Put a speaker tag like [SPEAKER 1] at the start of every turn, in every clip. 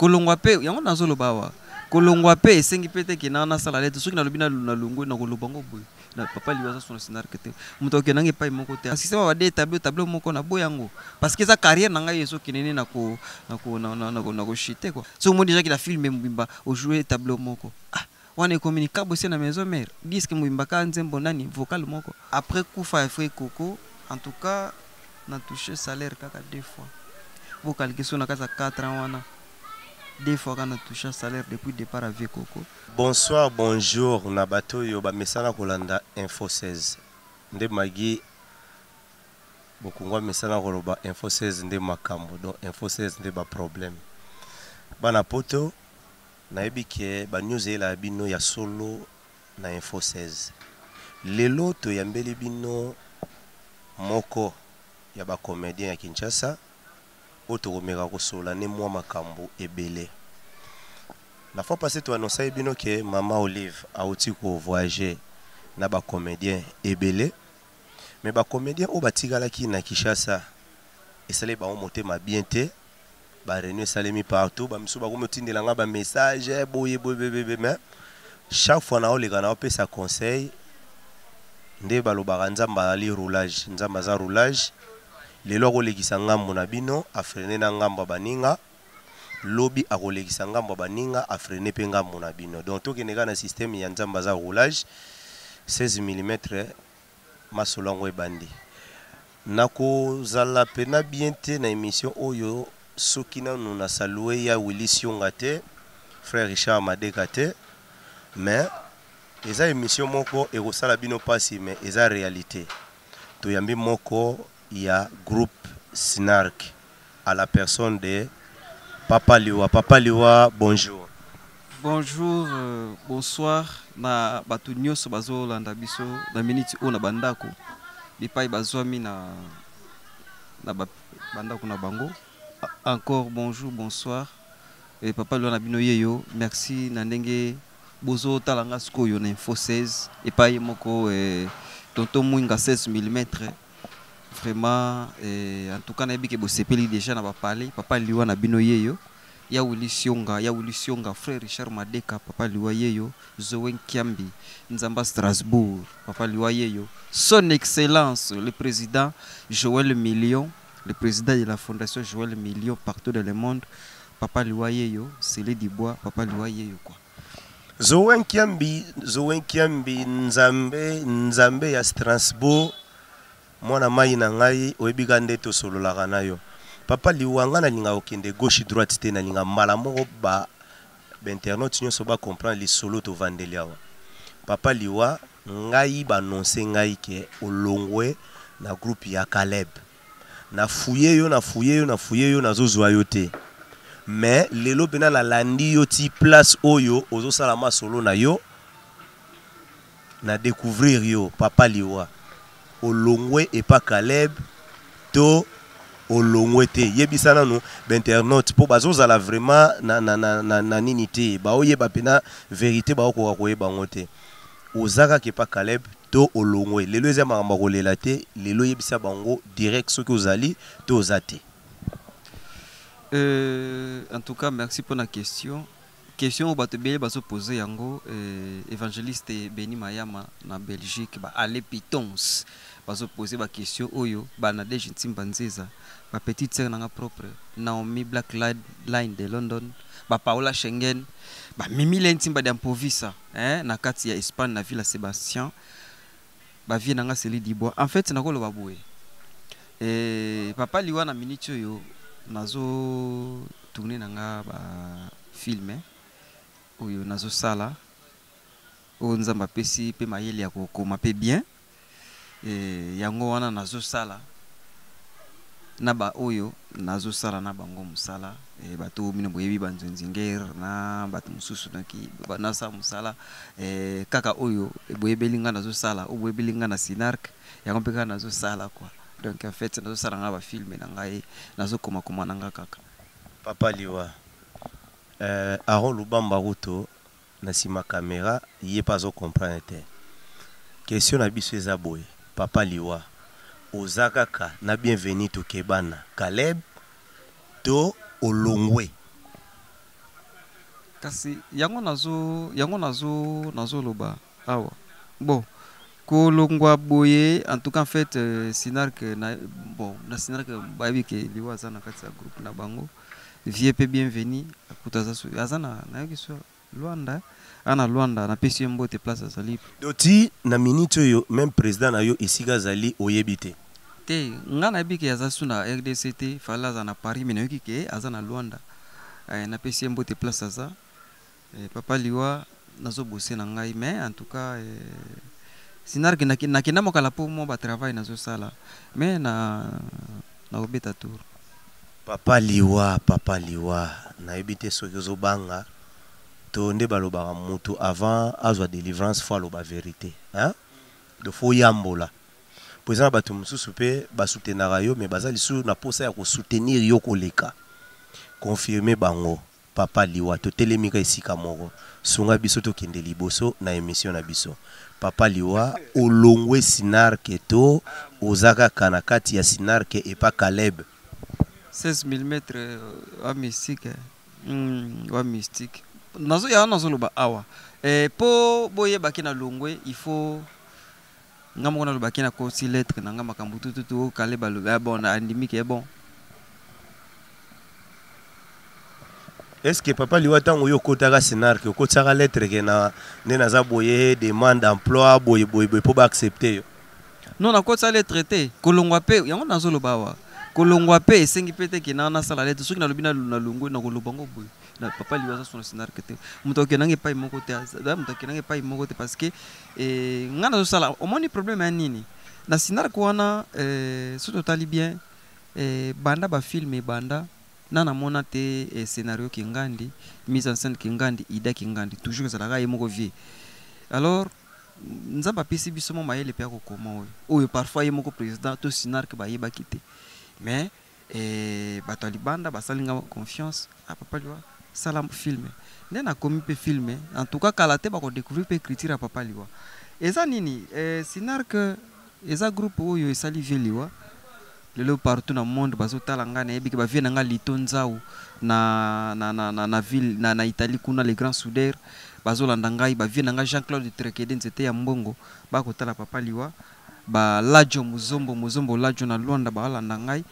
[SPEAKER 1] kolongwa pe yango nazoloba wa kolongwa pe esengi pete ke na sala lete soki na lobina na lungu na kolobango boy na papa liwa son scénario que te muto ke nange pa moko te système wa de tableau moko na boyango parce que sa carrière nanga yeso kinene na ko shite quoi so mo déjà qu'il a filmé mbimba au jouer tableau moko wana communique bosé na maison mère disque mbimba ka nzembo nani vocal moko après kufa frère Coco en tout cas na touché salaire kaka 2 fois vocal que sona kasa 4 ans wana 2 fois qu'on a touché salaire depuis départ avec Coco.
[SPEAKER 2] Bonsoir, bonjour, Nabato Yoba Mesana Kolanda Info 16. Nde Magi Bokungwa Mesana Koloba Info 16 nde makambo donc Info 16 nde ba problème. Bana poto na ebike ba news la bino ya solo na Info 16. Lelo to yambeli bino moko ya ba comédien ya Kinshasa. Otokomeka kosola ne mwa makambo ebele. La fois passée tu annonçais bino que Mama Olive a outi ko voyager na ba comédien ebele mais ba comédien o batigala ki na Kinshasa esale ba monter ma bien te ba réunion salemi partout ba miso ba ko motindela nga ba message boye mais chaque fois na o leka na o pesa conseil nde ba lobaka nzamba ali roulage nzamba za roulage lelo ko lekisa ngambo na bino afrene na ngambo baninga lobby a kolekisa ngambo baninga afrene pe ngambo na bino donc to keneka na système ya nzamba za roulage 16 mm masolongo ebandi nako zala pena bien te na émission oyo soki nanu na salué ya Willy Sionga te frère Richard Madeka te mais eza émission moko ekosala bino pasi mais eza réalité toyambi moko ya groupe Snark à la personne de Papa Liwa. Papa Liwa, bonjour.
[SPEAKER 1] Bonjour, bonsoir. Na batu nyonso bazo landa biso na minute o na bandako. Bipai bazwami na bandako na bango. Encore bonjour, bonsoir. Et Papa Liwa na bino yeyo. Merci na ndenge bozo talanga skoyo na Info 16 et pas moko tonton Mwinga 16 mm. Vraiment, en tout cas, nabi ke bosepeli déjà na ba parler. Papa Liwa na bino yeyo. Ya Willy Sionga, frère Richard Madeka, Papa Liwa yeyo. Zowen Kiambi, Nzamba Strasbourg, Papa Liwa yeyo. Son Excellence, le président Joël Million, le président de la fondation Joël Million partout dans le monde. Papa Liwa yeyo, Célé Dibois, Papa Liwa yeyo quoi.
[SPEAKER 2] Zowen Kiambi, Nzambe ya Strasbourg. Mwana mai na ngai oyebiga nde to sololaka na yo Papa Liwa nga na linga okende gauche droite te na linga mbala moko ba internaute nyonso ba comprendre li solo to vandeli awa Papa Liwa ngai ba annoncer ngai ke olongwe na groupe ya Caleb na fouye yo na zozwa yo te mais lelo pena na landi yo ti place oyo ozo sala ma solo na yo na découvrir yo Papa Liwa Olongwe et pas Caleb to Olongwe te yebisana no internaute po bazozala vraiment na ninité ba oyeba pena vérité ba ko koyeba ngote ozaka ke pas Caleb to Olongwe lelo eza makamba kolela te lelo yebisa bango direct ce que ozali to ozate.
[SPEAKER 1] En tout cas merci pour la question au batebele baso poser yango évangéliste Beni Mayama na Belgique ba ale pitons baso poser ba question oyo ba na deje ntimba nzeza ba petite sœur nanga propre Naomi Black Line de London ba Paola Schengen ba Mimi Lentimba d'Ampovisa na kati ya Espagne na Villa Sébastien ba vie nanga Célie Dibois en fait nakolo ba boye Papa Liwa na minute oyo nazo tourner nanga ba film oyo nazo sala o nzamba pesi pe mayele ya kokoma pe bien yango wana nazo sala na ba oyo nazo sala na bango musala bato mino boyebi banzonzinger na bato mususu naki banasa musala kaka oyo boyebelinga nazo sala o boyebelinga na Sinark yango pe kana nazo sala quoi donc en fait nazo sala nga ba film na ngai nazo koma nanga kaka.
[SPEAKER 2] Papa Liwa Aaron Lubamba Ruto na sima caméra yé pas au comprendre te question na biso eza boye Papa Liwa ozakaka na bienvenu to kebana Caleb to Olongwe
[SPEAKER 1] kasi yango nazo loba awa bon kolongwa boye en tout cas en fait Sinark na bon na Sinark bayebi ke liwa aza na kati ya groupe na bango vie pe bienvenu akuta aza na yoki so Luanda ana Luanda na pesi mbote place azali
[SPEAKER 2] doti na minute oyo même président na yo esika azali oyebi te
[SPEAKER 1] nga nayebi ke aza su na RDC te fala aza na Paris mais nayoki ke aza na Luanda na pesi mbote place aza papa liwa nazobose na ngai mais en tout cas Sinark nakenda mokala po mo ba travail nazosala mais na obeta tour
[SPEAKER 2] papa liwa nayebi te soki ozobanga to nde balobaka moto avant azwa délivrance fo aloba vérité hein? De fo yambola po eza na bato mosusu mpe basoutenaka yo mais baza lisusu na posa ya kosoutenir yo koleka confirme bango papa liwa totelemika esika moko sunga biso tokende liboso na émission na biso papa liwa olongwe Sinark to ozaka kana kati ya Sinark epa Caleb
[SPEAKER 1] 16 mm wa mystique wa mystique nazo ya nazo loba awa po boye bakina longwe il faut ngamo na loba kina ko si lettre na ngama kambutu tutu Caleb loba bon andimike bon.
[SPEAKER 2] Est-ce que papa liwa tango yo kotaka Sinark yo kotaka lettre ke na nena za boye demande d'emploi boye po ba accepter yo
[SPEAKER 1] non na kotsa lettre te kolongwa pe yango nazo loba wa kolongwa pe esengi pete ke na sala lettre soki na lobi na longwe na kolobango boye na papa liwa za sona Sinark te muto ke nange pa imoko te muto ke nange pa imoko te parce que nga nazo sala au moins problème ya nini na Sinark wana so totali bien banda ba filme banda nana mona te scénario kingandi mise en scène kingandi ida kingandi toujours ezalaka ye moko vie alors nzamba apesi biso mo mayele mpe akokoma oyo parfois ye moko président to Sinark bayebaki te mais bato ya libanda basalinga confiance a papa liwa sala filme nde nakomi mpe filme en tout cas kala te bakodécouvrir mpe écriture ya papa liwa eza nini Sinark eza groupe oyo esali vie liwa lelo partout na monde bazotala nga na yebiki bavie na nga lito nzau na ville na Italie kuna les grands soudeurs bazolanda ngai bavie na nga Jean-Claude Trekede nzete ya mbongo bakotala papa liwa ba lajo muzombo lajo na Luanda balanda ngai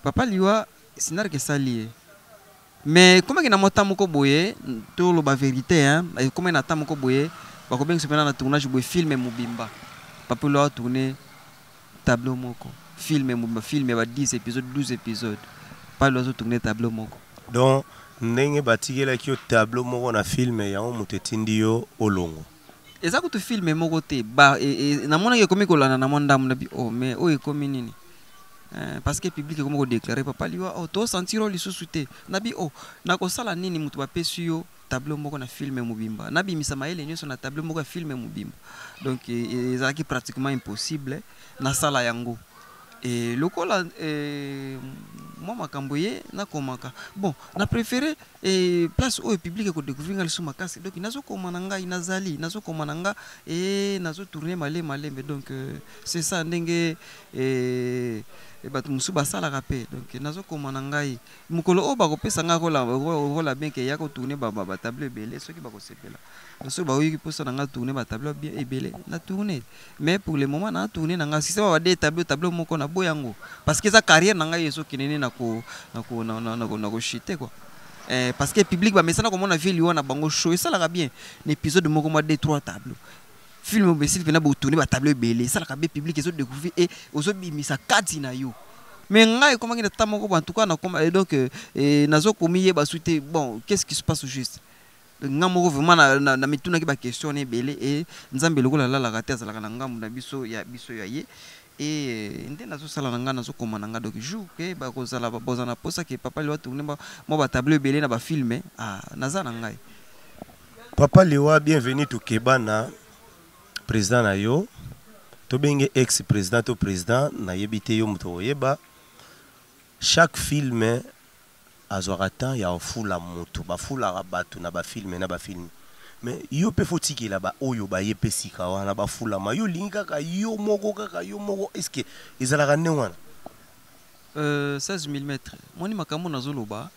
[SPEAKER 1] papa liwa Sinark esali mais comment que na mota moko boye to lo ba vérité hein comment na ta moko boye bakobenga sepena na tournage boye film mobimba papa liwa tourner tableau moko filme ba 10 épisodes 12 épisodes pas l'oiseau tourner tableau moko
[SPEAKER 2] donc ndenge batikela ki tableau moko na filme yango moto etindi yo olongo
[SPEAKER 1] eza kutu filme moko te ba na mona ke komi kolana na monda na bi oh mais o ekomi nini parce que public komo ko déclarer papa liwa oh to sentir lisusu te na bi oh na ko sala nini mutu ba pesu yo tableau moko na filme mobimba na bimisa mayele nyonso na tableau moko ya filme mobimba donc ezalaki pratiquement impossible na sala yango et lokola moi makambo ye nakomaka bon na préféré place oyo public ko découvrir ngali suma makasi donc nazo komana ngai nazali nazo komana nga nazo tourner malembe donc c'est ça ndenge bato musu basala rapé donc nazo komana ngai mukolo o bakopesa nga kola bien ke ya ko tourner ba tableau belé soki bakosepela so ba oyi posa nga tourner ba tableau bien ebelé na tourner mais pour le moment na tourner nga si ça va des tableau moko na boyango parce que ça carrière nga yeso kinene na ko chiter quoi parce que public ba mesana ko mona vie liona bango show ça la bien l'épisode moko ma 2-3 tableaux film besil pena bo tourner ba tableau belé ça la bien public ezo découvrir et ozo bimisa kati na yo mais ngai comment ngina tamoko en tout cas na comme donc nazo komiye ba souhaiter bon qu'est-ce qui se passe au juste ngamoko vraiment na mituna ki ba question ne belé et nzambe lokola la raté za la ngambu na biso ya ye et nde nazo sala nga nazo komana nga donc jour ke ba kozala ba bozana posa ke papa liwa tourner mo ba tableau belé na ba filmer naza na ngai
[SPEAKER 2] papa liwa bienvenue to Kebana président na yo to benge ex président to président na yebite yo muto yeba chaque film azwaka temps ya ofula moto bafula bato na ba film mais yo pe fotiki la ba oyo ba yepesika wana bafula ma yo linga kaka yo moko est-ce que ezalaka ne wana
[SPEAKER 1] 16 mm moni makambo nazoloba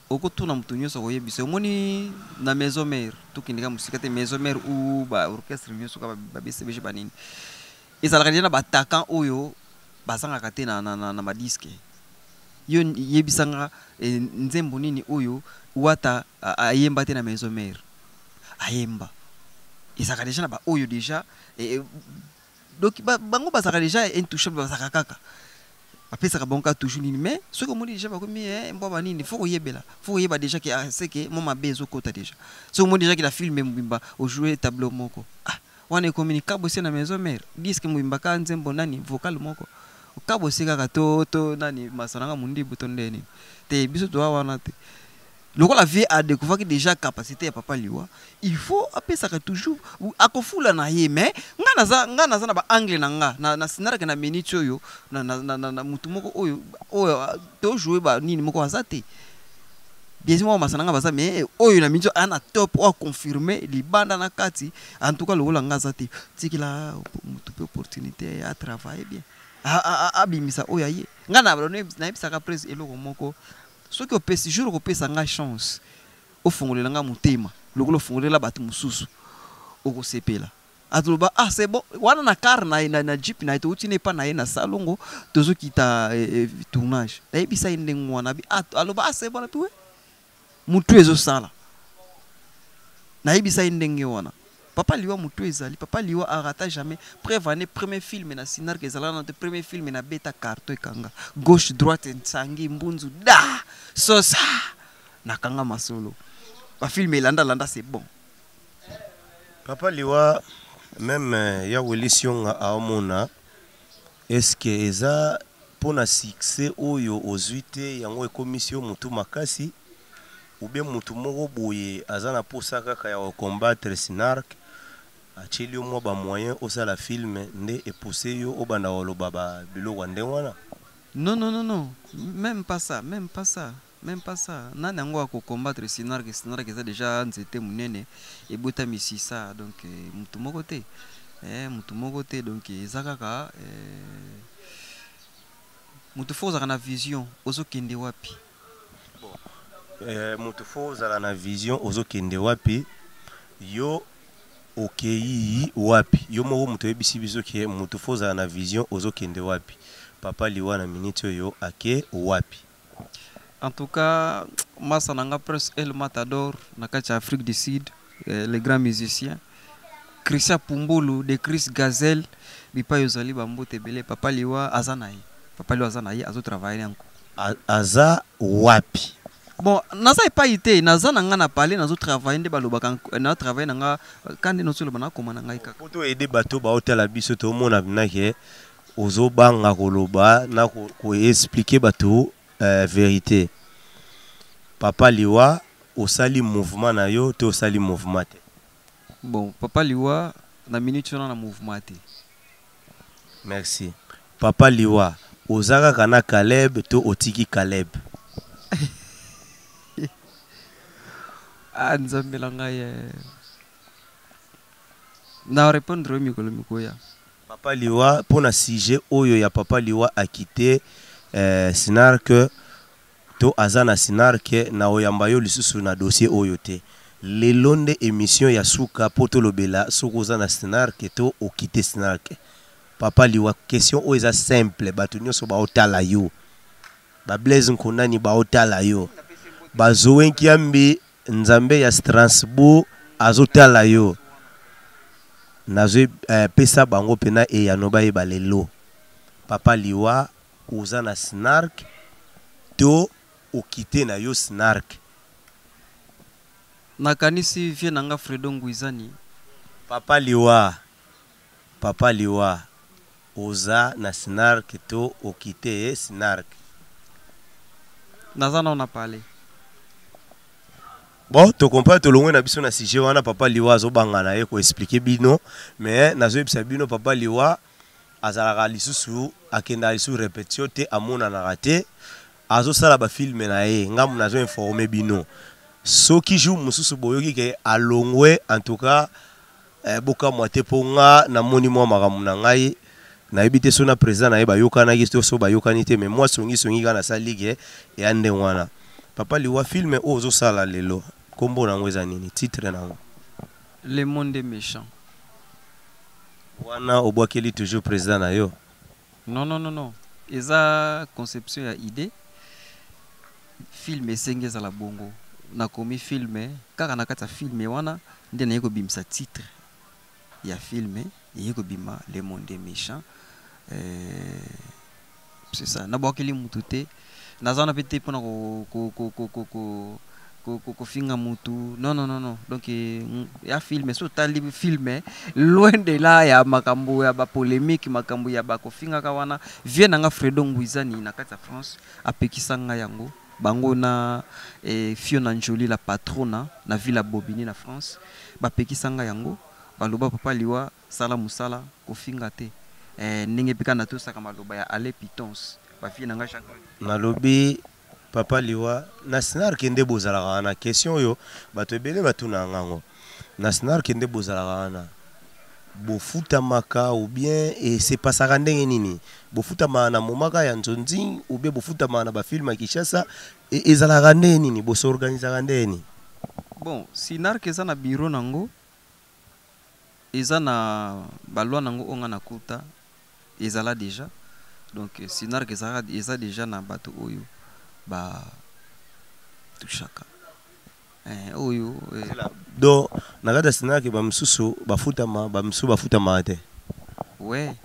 [SPEAKER 1] okotuna mutu nyonso koyebisa omoni na maison mère tokendeka mosika te maison mère ou baorchestre nyonso kaka babesebege banini ezalaka deja na batakan oyo bazangaka te na badiske yo yebisanga nzembo nini oyo wata ayemba te na maison mère ayemba ezalaka deja na baoyo deja donc bango bazalaka deja intouchable bazalaka kaka apesaka bango toujours nini mais soki omoni deja bakomi mbo banini faut koyebela faut koyeba deja ke seke mo mabe ezokota deja soki omoni deja ke la filme mobimba ojouer tableau moko wana ekomi kabosi na maison mère disque mobimba ka nzembo nani vocal moko kabosi kaka to nani masananga mundibu to ndeni te biso to wana te lokola vie a découvert déjà capacité ya Papa Liwa il faut apesaka toujours akofula na ye mais nga naza na ba angle na scénario na minute oyo na mutu moko oyo to jouer ba nini moko azate bien sûr masananga baza mais oyo na minute ana top o confirmer libanda na kati en tout cas lokola nga azate tikila mutu pe opportunité à travailler bien abimisa oyo ye nga na ebisaka prise eloko moko soki opesi jour kopesa nga chance ofongolela nga motema lokolo ofongolela bato mosusu okosepela atoloba c'est bon wana na car na jeep na to utine pa na ye na salongo tozokita tournage nayebisa ye ndenge wana aloba c'est bon puis mutu ezosala nayebisa ye ndenge wana Papa Liwa mutu ezali Papa Liwa arata jamais prévané premier film na sinar ke ezala na premier film na beta carton ekanga gauche droite nsangi mbunzu da sosa nakanga masolo ba film landa c'est bon.
[SPEAKER 2] Papa Liwa même ya welision a omona est-ce que eza pona succès oyo ozuite yango commission mutu makasi ou bien mutu moko boye azana posa kaka ya combattre Sinark acheli mo ba moyen osala film nde epoussé yo obanda oloba ba biloko nde wana
[SPEAKER 1] non même pas ça nani yango ako combattre Sinark eza déjà nzete munene ebota misisa donc mutu moko te donc eza kaka mutu fo ozaka na vision ozokende wapi
[SPEAKER 2] mutu fo ozala na vision ozokende wapi yo okei wapi yo moko mutu yebisi biso ke mutu fo ozala na vision ozokende wapi Papa Liwa na minute oyo ake wapi.
[SPEAKER 1] En tout cas masa nanga presse El Matador na kati Afrique du Sud les grands musiciens Christian Pumbulu de Chris Gazelle bipa yozali bambote bele Papa Liwa azanaye azo travailler encore
[SPEAKER 2] aza wapi.
[SPEAKER 1] Bon, naza pas été, naza nanga na parler nazo travailler nde baloba na travailler nanga kande no solo bana komana ngai kaka.
[SPEAKER 2] Poto aider bato ba hôtel biso to mona binake ozo banga koloba na ko expliquer bato vérité. Papa Liwa osali mouvement na yo te osali mouvement te.
[SPEAKER 1] Bon, Papa Liwa na minute na mouvement te.
[SPEAKER 2] Merci. Papa Liwa ozaka kana Caleb to otiki Caleb.
[SPEAKER 1] Nzambela ngai na répondre mikolo mikoya.
[SPEAKER 2] Papa Liwa pona sujet oyo ya Papa Liwa a quitté Sinark to azana Sinark na oyamba yo lisusu na dossier oyo te. Le londe émission ya suka poto lobela sokoza na Sinark to o quitté Sinark. Papa Liwa question o eza simple batu nyonso ba otala yo. Ba Blaise Nkondani ba otala yo. Ba Zoen Kiambi Nzambe ya Strasbourg azotala yo. Nazo pesa bango pena e ya noba e balelo. Papa Liwa oza na Sinark to okite na yo Sinark.
[SPEAKER 1] Nakanisi vie nanga Fredo Ngwizani.
[SPEAKER 2] Papa Liwa oza na Sinark to okite Sinark.
[SPEAKER 1] Nazana on a parlé.
[SPEAKER 2] Bon, tu comprends tout le monde na biso na sujet wana Papa Liwa zo bangana ye ko expliquer bino mais nazo ebisa bino Papa Liwa azalaka lisusu akenda lisusu répétition te amona na raté azo sala ba film na ye ngamu nazo informer bino soki jour mususu boyoki ke alongwe en tout cas boka moite ponga na moni mwa makamu na ngai na ebite so na président na ye bayokana ki so bayokani te mais moi songi kana sali ke ya nde wana Papa Liwa film ozo sala lelo. Kombo nango eza nini? Titre nango.
[SPEAKER 1] Le monde est méchant.
[SPEAKER 2] Wana obwakeli toujours président na yo.
[SPEAKER 1] Non non non non. Eza conception ya idée. Film esenge za la bongo. Nakomi film kaka nakata film wana nde na yeko bimsa titre ya film yeko bima Le monde est méchant. C'est ça. Nabwakeli mutu te. Nazana pete pona ko finga mutu. Non non non non. Donc ya film so tali film loin de là ya makambo ya ba polémique makambo ya ba ko finga ka wana vient nga Fredo Ngwizani na kati ya France apekisanga yango bango na Fiona Njoli la patrona na Villa Bobigny na France bapekisanga yango baloba Papa Liwa sala musala ko finga te ndenge pika na to saka maloba ya Ale Pitons ba fille nanga chaka
[SPEAKER 2] nalobi Papa Liwa na scenario kende bozala na question yo bato ebele batuna ngango na scenario kende bozala na bofuta maka ou bien et c'est pas ça ndenge nini bofuta na momaka ya nzonzi ou bien bofuta na ba film Kinshasa et ezala ndenge nini bo s'organiser ndenge nini.
[SPEAKER 1] Bon sinar ke na bureau nango eza na balwa nango onga na kuta ezala déjà donc sinar ke eza déjà na bato oyo ba tushaka oyo
[SPEAKER 2] do nakata sinar ke ba msusu bafuta te.
[SPEAKER 1] Ouais.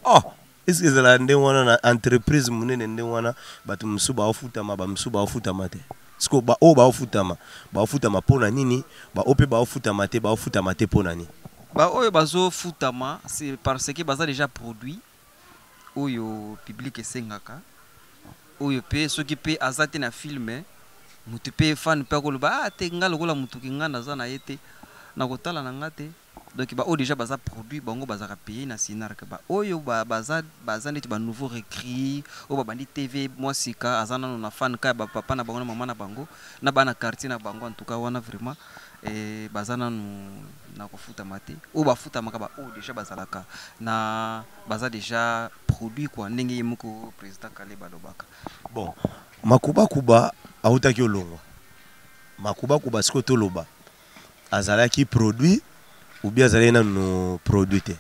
[SPEAKER 2] Oh, est-ce que ezala ndenge wana na entreprise munene ndenge wana bato msusu bafutama ba msusu bafutama te. Siko ba o bafutama pona nini ba ope bafutama te pona nini.
[SPEAKER 1] Ba oyo bazo futama c'est parce que baza déjà produit oyo public esengaka oyo pe soki pe azate na film mutu pe fan pe koloba te nga lokola mutu kinga naza na yete na kotala na ngate donc ba oyo déjà baza produit bango baza payer na sinar ka ba oyo baza neti ba nouveau recrit o ba bandi TV moi sika azana na fan ka ba papa na bango na mama na bango na bana quartier na bango en tout cas wana vraiment bazana na kofuta mate o bafuta makaba o déjà bazalaka na baza déjà produit quoi ndenge yemoko président Kaleba Lobaka.
[SPEAKER 2] Bon makuba autaki olongo makuba siko toloba azalaki produit ou bien azalaki no produit te.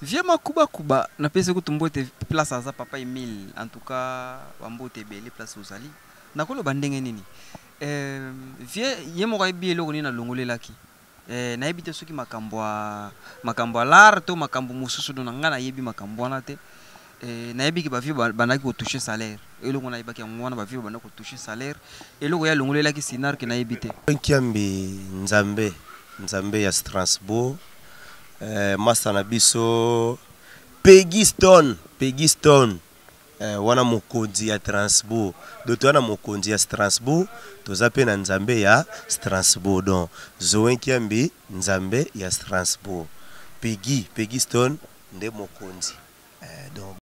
[SPEAKER 1] Vieux makuba na pese kutumbote place aza papa Emile en tout cas wambote bele place ozali na koloba ndenge nini vieux yemo ka bielo koni na longolelaki na yebite soki makambo a lar to makambo mususu do nga na yebi makambo wana te na yebi ki ba vieux banaki ko toucher salaire eloko na yebaki ngwana ba vieux banaki ko toucher salaire eloko ya longolelaki sinar ke na yebite
[SPEAKER 2] Nkiambi Nzambe ya Strasbourg master na biso Peggy Stone wana mokonzi ya Strasbourg doto wana mokonzi ya Strasbourg toza pe na Nzambe ya Strasbourg donc Zoe Nkiambi Nzambe ya Strasbourg Peggy Stone nde mokonzi donc